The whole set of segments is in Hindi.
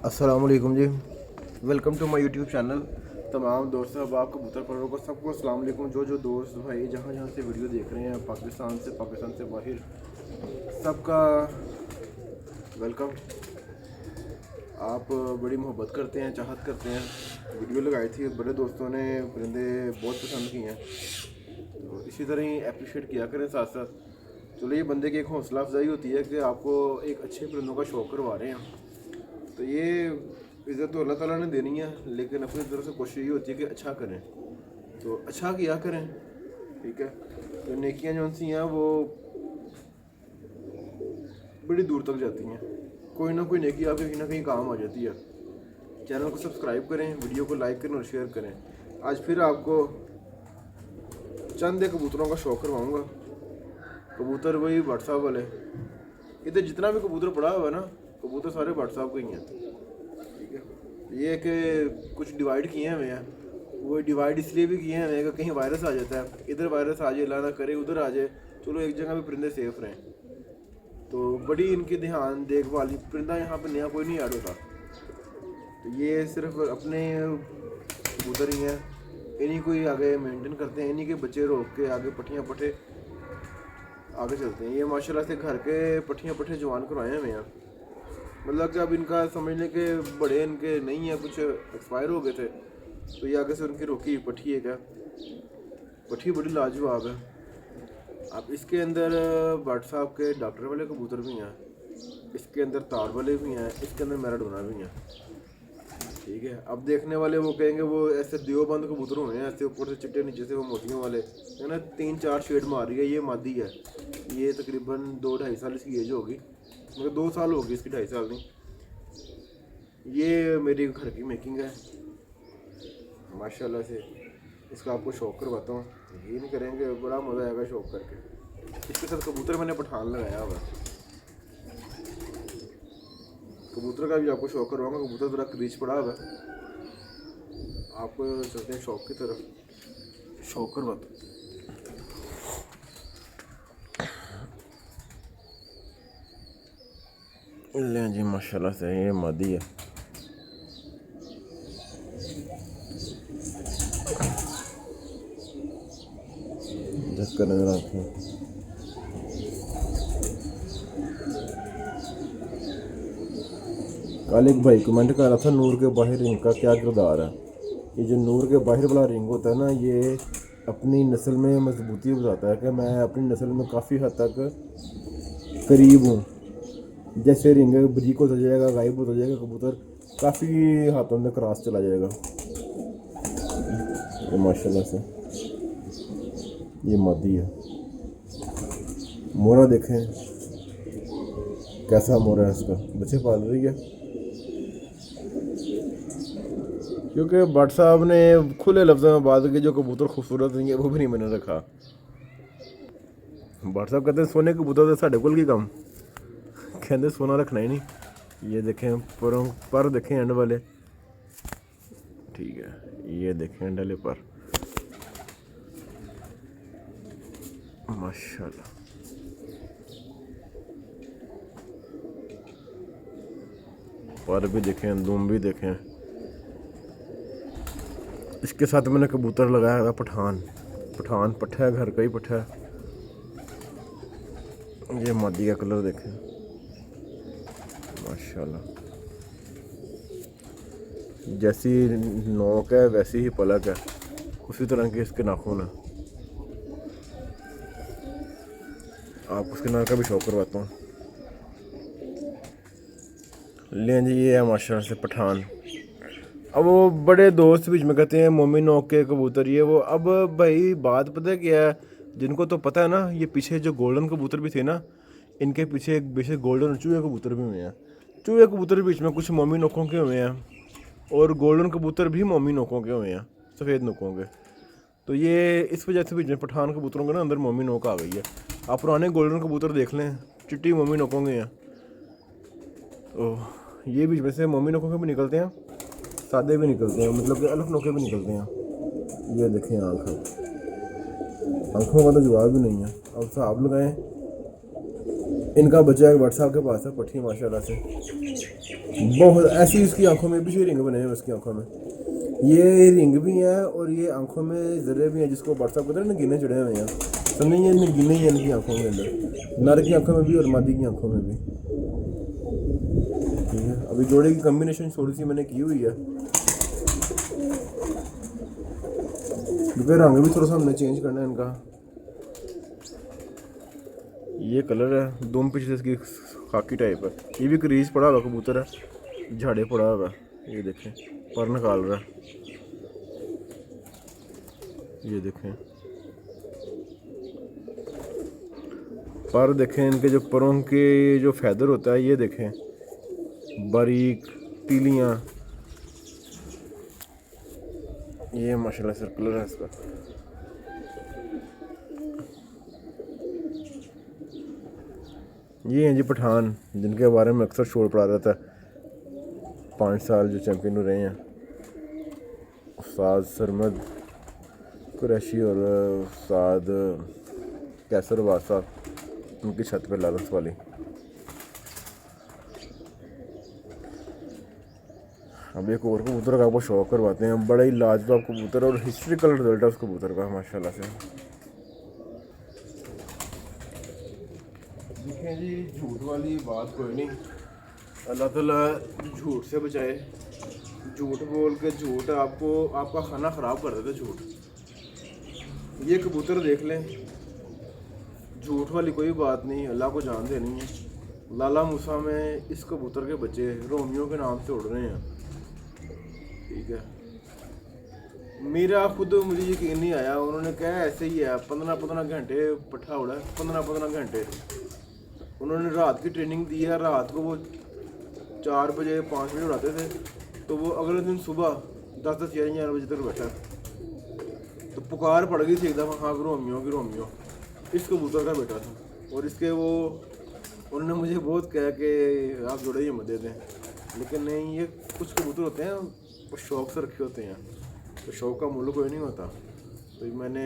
अस्सलामुअलैकुम जी। Welcome to my YouTube channel. तमाम दोस्तों अहबाब कबूतर परवरों को सबको अस्सलाम वालेकुम। जो दोस्त भाई जहाँ जहाँ से वीडियो देख रहे हैं पाकिस्तान से बाहर, सबका वेलकम। आप बड़ी मोहब्बत करते हैं, चाहत करते हैं। वीडियो लगाई थी, बड़े दोस्तों ने परिंदे बहुत पसंद किए हैं, तो इसी तरह ही अप्रिशिएट किया करें साथ साथ। चलो, ये बंदे की एक हौसला अफजाई होती है कि आपको एक अच्छे परिंदों का शौक़ करवा रहे हैं। तो ये इज़्ज़त तो अल्लाह ताला ने देनी है, लेकिन अपनी तरफ से कोशिश ये होती है कि अच्छा करें, तो अच्छा किया करें। ठीक है, तो नेकियां जो सी हैं वो बड़ी दूर तक जाती हैं। कोई ना कोई नेकी आपके कहीं ना कहीं काम आ जाती है। चैनल को सब्सक्राइब करें, वीडियो को लाइक करें और शेयर करें। आज फिर आपको चंद एक कबूतरों का शौक़ करवाऊँगा। कबूतर वही व्हाट्सएप वाले, इधर जितना भी कबूतर पड़ा हुआ है ना, कबूतर सारे व्हाट्सएप के ही हैं। ठीक है, ये कि कुछ डिवाइड किए हुए हैं, वो डिवाइड इसलिए भी किए हैं कि कहीं वायरस आ जाता है, इधर वायरस आ जाए, अल्लाह ना करे उधर आ जाए, चलो एक जगह पे परिंदे सेफ रहें। तो बड़ी इनकी ध्यान देखभाल, परिंदा यहाँ पे नया कोई नहीं ऐड होता। तो ये सिर्फ अपने कबूतर ही हैं, इन्हीं को ही आगे मेंटेन करते हैं, इन्हीं के बच्चे रोक के आगे पट्ठियाँ पट्ठे आगे चलते हैं। ये माशाल्लाह से घर के पट्ठियाँ पट्ठे जवान करवाए हुए हैं। मतलब कि अब इनका समझने के बड़े इनके नहीं है, कुछ एक्सपायर हो गए थे, तो ये आगे से उनकी रोकी पट्ठी है। क्या पट्ठी बड़ी लाजवाब है। अब इसके अंदर व्हाट्सएप के डॉक्टर वाले कबूतर भी हैं, इसके अंदर तार वाले भी हैं, इसके अंदर मैराडोना भी हैं। ठीक है, अब देखने वाले वो कहेंगे वो ऐसे देवबंद कबूतर हुए हैं, ऐसे ऊपर से चिट्टे नीचे से वो मोतियों वाले है ना, 3-4 शेड मार रही है। ये मादी है, ये तकरीबन 2-2.5 साल इसकी एज होगी, मतलब 2 साल होगी इसकी, 2.5 साल नहीं। ये मेरी घर की मेकिंग है माशाल्लाह से। इसका आपको शौक़ करवाता हूँ, यकीन करेंगे बड़ा मज़ा आएगा शौक़ करके। इसके साथ कबूतर मैंने पठान लगाया हुआ, कबूतर का भी आपको शौक़ करवाऊँगा। कबूतर थोड़ा क्रीच पड़ा हुआ है, आपको चलते हैं शौक़ की तरफ, शौक़ करवाता हूँ। ले जी माशाल्लाह से ये मादी है। कर नजर आती है। कल एक भाई कमेंट कर रहा था नूर के बाहर रिंग का क्या किरदार है। ये जो नूर के बाहर वाला रिंग होता है ना, ये अपनी नस्ल में मजबूती बताता है कि मैं अपनी नस्ल में काफ़ी हद तक करीब हूँ। जैसे रिंग बरीक होता जाएगा, गायब होता जाएगा, कबूतर काफ़ी हाथों में क्रॉस चला जाएगा। ये माशाल्लाह से ये मादी है। मोरा देखें कैसा मोरा है, इसका बच्चे पाल रही है। क्योंकि भट्ट साहब ने खुले लफ्ज़ों में बात की, जो कबूतर खूबसूरत नहीं है वो भी नहीं मैंने रखा। भट्ट साहब कहते हैं सोने कबूतर तो साढ़े कुल की कम, कहते सोना रखना ही नहीं। ये देखें पर देखें एंड वाले, ठीक है, ये देखें एंड वाले पर माशाल्लाह। पर भी देखें, दुम भी देखें। इसके साथ मैंने कबूतर लगाया था पठान पट्ठा है, घर का ही पट्ठा है। ये मादी का कलर देखें माशाल्लाह, जैसी नोक है वैसी ही पलक है, उसी तरह के इसके नाखून है। आप उसके नाक का भी शौक़ करवाता हूँ। लें जी, ये है माशाल्लाह से पठान। अब वो बड़े दोस्त बीच में कहते हैं मोमी नोक के कबूतर ये वो। अब भाई बात पता है क्या है, जिनको तो पता है ना, ये पीछे जो गोल्डन कबूतर भी थे ना, इनके पीछे एक बेशक गोल्डन चूहे कबूतर भी हुए हैं। चूहे कबूतर बीच में कुछ मोमी नोकों के हुए हैं, और गोल्डन कबूतर भी मोमी नोकों के हुए हैं, सफ़ेद नोकों के। तो ये इस वजह से बीच में पठान कबूतरों के ना अंदर मोमी नोक आ गई है। आप पुराने गोल्डन कबूतर देख लें, चिट्टी मोमी नोकों के हैं। तो ये बीच में से मोमी नोकों के भी निकलते हैं, सादे भी निकलते हैं, मतलब कि अलग नोके भी निकलते हैं। ये देखें आँखों का तो जवाब भी नहीं है। अब साहब लगाएं, इनका बच्चा एक व्हाट्सएप के पास है, पट्टी माशाल्लाह से। बहुत ऐसी इसकी आंखों में भी रिंग बने हैं उसकी आंखों में, ये रिंग भी है और ये आंखों में जरे भी हैं, जिसको व्हाट्सअप कहते हैं ना गिने जुड़े हुए हैं, समझेंगे गिने ही इनकी आंखों के अंदर, नर की आंखों में भी और मादी की आंखों में भी। ठीक है, अभी जोड़े की कम्बिनेशन थोड़ी सी मैंने की हुई है, क्योंकि रंग भी थोड़ा सा हमने चेंज करना है इनका। ये कलर है, दुम पीछे इसकी खाकी टाइप है, ये भी क्रीज पड़ा हुआ कबूतर है, झाड़े पड़ा हुआ है, ये देखें पर निकाल रहा है, ये देखें पर देखें इनके जो परों के जो फैदर होता है, ये देखें बारीक तीलियाँ, ये माशाल्लाह सर्कुलर है इसका। ये हैं जी पठान, जिनके बारे में अक्सर शोर पड़ा रहता है, 5 साल जो चैम्पियन रहे हैं, उस्ताद सरमद कुरैशी और उस्ताद कैसर वासा, उनकी छत पे लालस वाली। अब एक और कबूतर का आपको शौक करवाते हैं, बड़ा ही लाजवाब कबूतर और हिस्ट्रिकल रिजल्ट है उस कबूतर का माशाल्लाह से। देखें जी, झूठ वाली बात कोई नहीं, अल्लाह ताला झूठ से बचाए। झूठ बोल के झूठ आपको आपका खाना ख़राब कर देता झूठ। ये कबूतर देख लें, झूठ वाली कोई बात नहीं, अल्लाह को जान देनी है। लाला मूसा में इस कबूतर के बच्चे रोमियो के नाम से उड़ रहे हैं। ठीक है, मेरा खुद मुझे यकीन नहीं आया, उन्होंने कहा ऐसे ही है, 15-15 घंटे पट्ठा उड़ा, 15-15 घंटे उन्होंने रात की ट्रेनिंग दी है। रात को वो 4 बजे 5 बजे उड़ाते थे, तो वो अगले दिन सुबह 10-10 11 बजे तक बैठा, तो पुकार पड़ गई थी एकदम, हाँ रोमियो इस कबूतर का बेटा था। और इसके वो उन्होंने मुझे बहुत कहा कि आप जोड़े ही मत दे दें, लेकिन नहीं, ये कुछ कबूतर होते हैं वो शौक़ से रखे होते हैं, तो शौक़ का मूल्य कोई नहीं होता। तो मैंने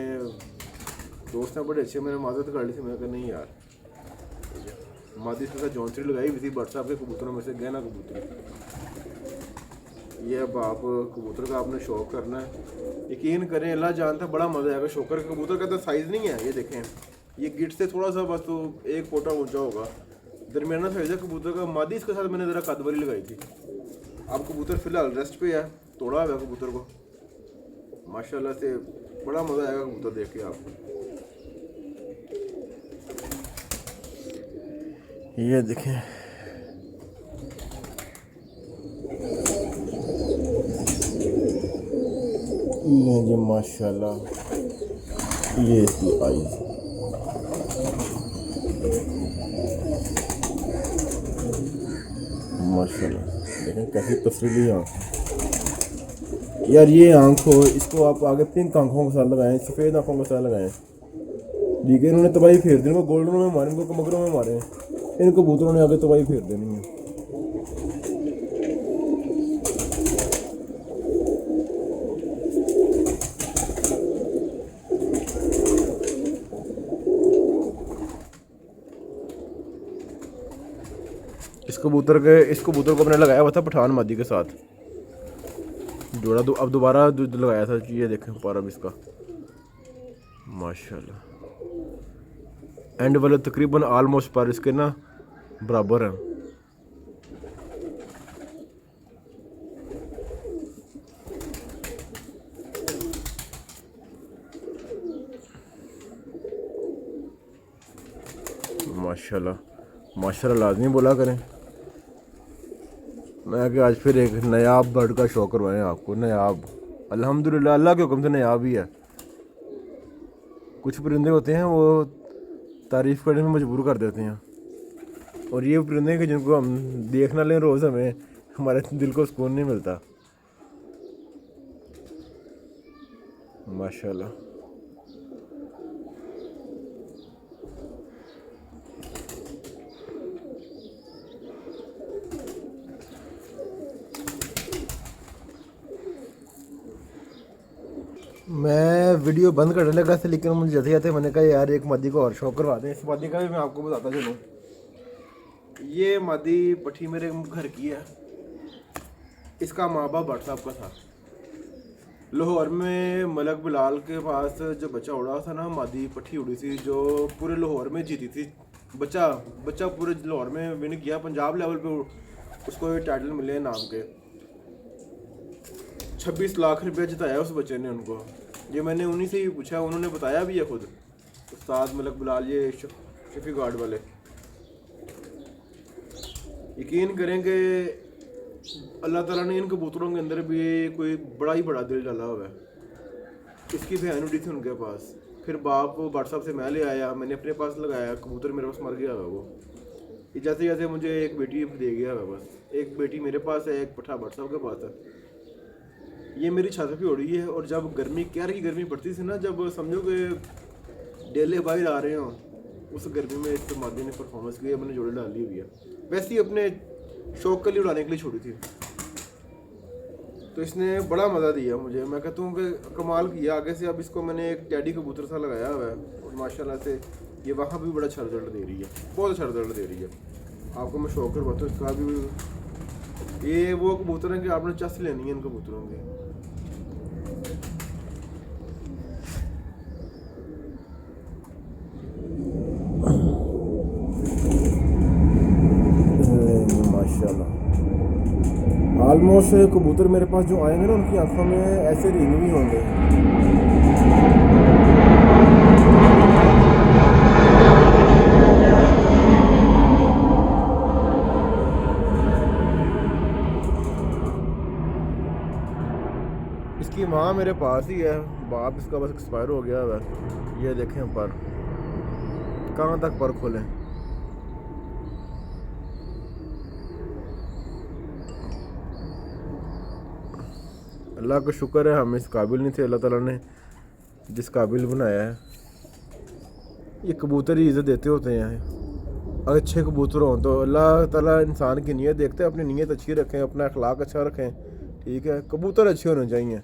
दोस्त ने बड़े अच्छे मैंने मादत कर ली थी, मैंने कहा नहीं यार, मादी इसके साथ जॉन्सरी लगाई हुई थी व्हाट्सएप के कबूतरों में से, गहना कबूतर। ये अब आप कबूतर का आपने शौक़ करना है, यकीन करें अल्लाह जानता है बड़ा मज़ा आएगा। शौकर कबूतर का तो साइज़ नहीं है, ये देखें, ये गिट से थोड़ा सा बस तो 1 फोटा ऊंचा होगा, दरमियाना साइज़ है कबूतर का। मादी इसके साथ मैंने ज़रा कदबरी लगाई थी। अब कबूतर फ़िलहाल रेस्ट पे है, तोड़ा हुआ कबूतर को, माशाल्लाह से बड़ा मज़ा आएगा कबूतर देख के आपको। ये देखें, ये जी माशाल्लाह, ये इसकी आईज़, माशाल्लाह देखें कैसी तस्वीरी आँख यार। ये आँख हो, इसको आप आगे पिंक आँखों के साथ लगाएं, सफ़ेद आँखों के साथ लगाएं। ठीक है, इन्होंने तबाही फेर दी, इनको गोल्डन में मारे, इनको मगरों में मारे, इन कबूतरों ने आगे तबाही फेर देनी है। इस कबूतर को मैंने लगाया हुआ था पठान मादी के साथ जोड़ा, अब दोबारा लगाया था। ये देखें पर अब इसका माशाल्लाह एंड वाले तकरीबन आलमोस्ट पर इसके ना बराबर है। माशाल्लाह लाजमी बोला करें। मैं कि आज फिर एक नयाब बर्ड का शौक करवाएं आपको, नयाब, अल्हम्दुलिल्लाह अल्लाह के हुक्म से नयाब ही है। कुछ परिंदे होते हैं वो तारीफ़ करने में मजबूर कर देते हैं, और ये परिंदे के जिनको हम देख ना लें रोज़, हमें हमारे दिल को सुकून नहीं मिलता। माशाल्लाह मैं वीडियो बंद करने लगा था, लेकिन मुझे जाते जाते मैंने कहा यार एक मादी को और शौक करवा दें। इस मादी का भी मैं आपको बताता चलूँ। ये मादी पट्टी मेरे घर की है, इसका माँ बाप भट्ट साहब का था। लाहौर में मलक बिलाल के पास जो बच्चा उड़ा था ना, मादी पट्टी उड़ी थी जो पूरे लाहौर में जीती थी। बच्चा बच्चा पूरे लाहौर में विन किया, पंजाब लेवल पे उसको ये टाइटल मिले नाम के। 26 लाख रुपया जिताया उस बच्चे ने उनको। ये मैंने उन्हीं से ही पूछा, उन्होंने बताया भी है खुद, उस्ताद मलक बिलाल, ये शफी गार्ड वाले। यकीन करेंगे अल्लाह ताला ने इन कबूतरों के अंदर भी कोई बड़ा ही बड़ा दिल डाला हुआ है। इसकी बहन उड़ी थी उनके पास, फिर बाप भट्ट साहब से मैं ले आया, मैंने अपने पास लगाया, कबूतर मेरे पास मर गया हुआ वो। ये जैसे जैसे मुझे एक बेटी दे गया हुआ, बस एक बेटी मेरे पास है, एक पठा भट्ट साहब के पास है। ये मेरी छत पे उड़ी है। और जब गर्मी क्या की गर्मी पड़ती थी ना, जब समझो कि डेले बाहर आ रहे हों, उस गर्मी में इस मादी ने परफॉर्मेंस की, मैंने जोड़े डाल ली हुई है। वैसे ही अपने शौक के लिए उड़ाने के लिए छोड़ी थी, तो इसने बड़ा मज़ा दिया मुझे। मैं कहता हूँ कि कमाल किया आगे से। अब इसको मैंने एक टैडी कबूतर सा लगाया हुआ है और माशाल्लाह से ये वहाँ भी बड़ा अच्छा रिजल्ट दे रही है, बहुत अच्छा रिजल्ट दे रही है। आपको मैं शौक करवाता हूँ इसका भी। ये वो कबूतर हैं कि आपने चस लेनी है इन कबूतरों की। माशाल्लाह ऑलमोस्ट कबूतर मेरे पास जो आएंगे ना, उनकी आंखों में ऐसे रिंग भी होंगे। इसकी माँ मेरे पास ही है, बाप इसका बस एक्सपायर हो गया है। ये देखें पर कहाँ तक पर खोलें। अल्लाह का शुक्र है हम इस काबिल नहीं थे, अल्लाह ताला ने जिस काबिल बनाया है। ये कबूतर ही इज़्ज़त देते होते हैं। अगर अच्छे कबूतर हों तो अल्लाह ताला इंसान की नीयत देखते हैं, अपनी नीयत अच्छी रखें, अपना अखलाक अच्छा रखें, ठीक है। कबूतर अच्छे होने चाहिए।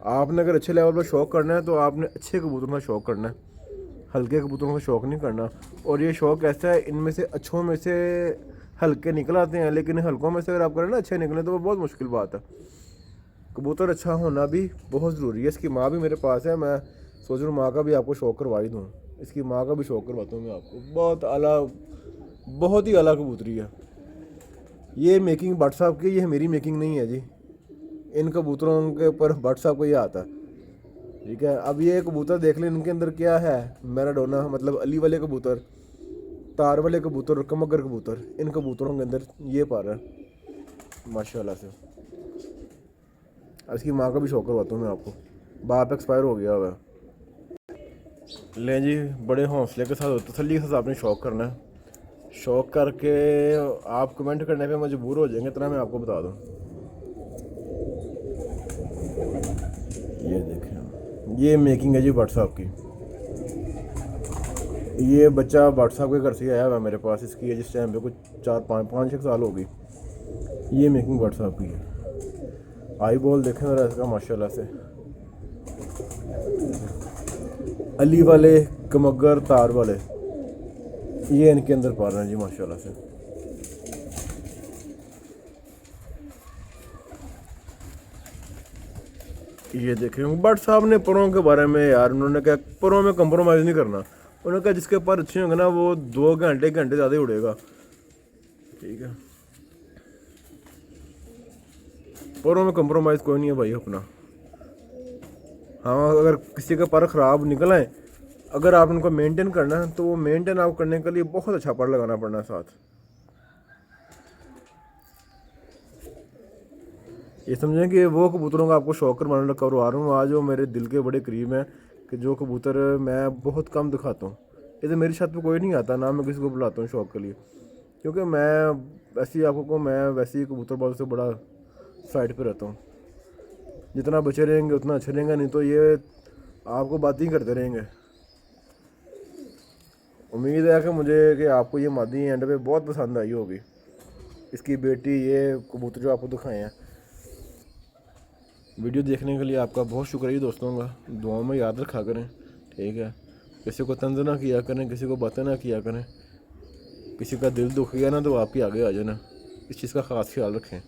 आपने अगर अच्छे लेवल पर शौक़ करना है तो आपने अच्छे कबूतरों का शौक़ करना है, हल्के कबूतरों का शौक़ नहीं करना। और ये शौक़ ऐसा है, इनमें से अच्छों में से हल्के निकल आते हैं, लेकिन हल्कों में से अगर आप करें ना अच्छे निकलें तो वो बहुत मुश्किल बात है। कबूतर अच्छा होना भी बहुत ज़रूरी है। इसकी माँ भी मेरे पास है, मैं सोच रहा हूँ माँ का भी आपको शौक़ करवा ही दूँ। इसकी माँ का भी शौक़ करवाता हूँ मैं आपको। बहुत आला, बहुत ही आला कबूतरी है। ये मेकिंग भट्ट साहब की, ये मेरी मेकिंग नहीं है जी। इन कबूतरों के ऊपर भट्ट साहब को ये आता है, ठीक है। अब ये कबूतर देख लें इनके अंदर क्या है। मैराडोना मतलब अली वाले कबूतर, तार वाले कबूतर, कमगर कबूतर, इन कबूतरों के अंदर ये पा रहा है माशाल्लाह से। इसकी माँ का भी शौक़ करवाता हूँ मैं आपको। बाप एक्सपायर हो गया हुआ। लें जी, बड़े हौसले के साथ, तसल्ली के साथ आपने शौक़ करना है। शौक़ करके आप कमेंट करने पे मजबूर हो जाएंगे, इतना मैं आपको बता दूँ। ये देखें, ये मेकिंग है जी भट्ट साहब की। ये बच्चा भट्ट साहब के घर से आया हुआ मेरे पास। इसकी है जिस टाइम पे कुछ 4-5-6 साल होगी। ये मेकिंग भट्ट साहब की है। आई बॉल देखें ज़रा इसका माशाल्लाह से। अली वाले, कमगर, तार वाले, ये इनके अंदर पा रहे हैं जी माशाल्लाह से। ये देखें भट्ट साहब ने परों के बारे में, यार उन्होंने कहा परों में कंप्रोमाइज़ नहीं करना। उन्होंने कहा जिसके पर अच्छे होंगे ना वो 2 घंटे ज़्यादा ही उड़ेगा, ठीक है। परों में कंप्रोमाइज़ कोई नहीं है भाई अपना। हाँ, अगर किसी का पर ख़राब निकल आए, अगर आप उनको मेंटेन करना है तो वो मेंटेन आप करने के लिए बहुत अच्छा पर लगाना पड़ना है साथ। ये समझें कि वो कबूतरों का आपको शौक़ करवा रहा हूँ आज, वो मेरे दिल के बड़े करीब हैं, कि जो कबूतर मैं बहुत कम दिखाता हूँ। इधर मेरी छत पे कोई नहीं आता, ना मैं किसी को बुलाता हूँ शौक़ के लिए, क्योंकि मैं वैसे ही आपको मैं वैसे ही कबूतरबाज से बड़ा साइड पे रहता हूँ। जितना बचे रहेंगे उतना अच्छा रहेंगे, नहीं तो ये आपको बात ही करते रहेंगे। उम्मीद है कि मुझे कि आपको ये मादी एंड पे बहुत पसंद आई होगी। इसकी बेटी, ये कबूतर जो आपको दिखाए हैं। वीडियो देखने के लिए आपका बहुत शुक्रिया दोस्तों का। दुआओं में याद रखा करें, ठीक है। किसी को तंज ना किया करें, किसी को बातें ना किया करें। किसी का दिल दुख गया ना तो आपके आगे आ जाना। इस चीज़ का ख़ास ख्याल रखें।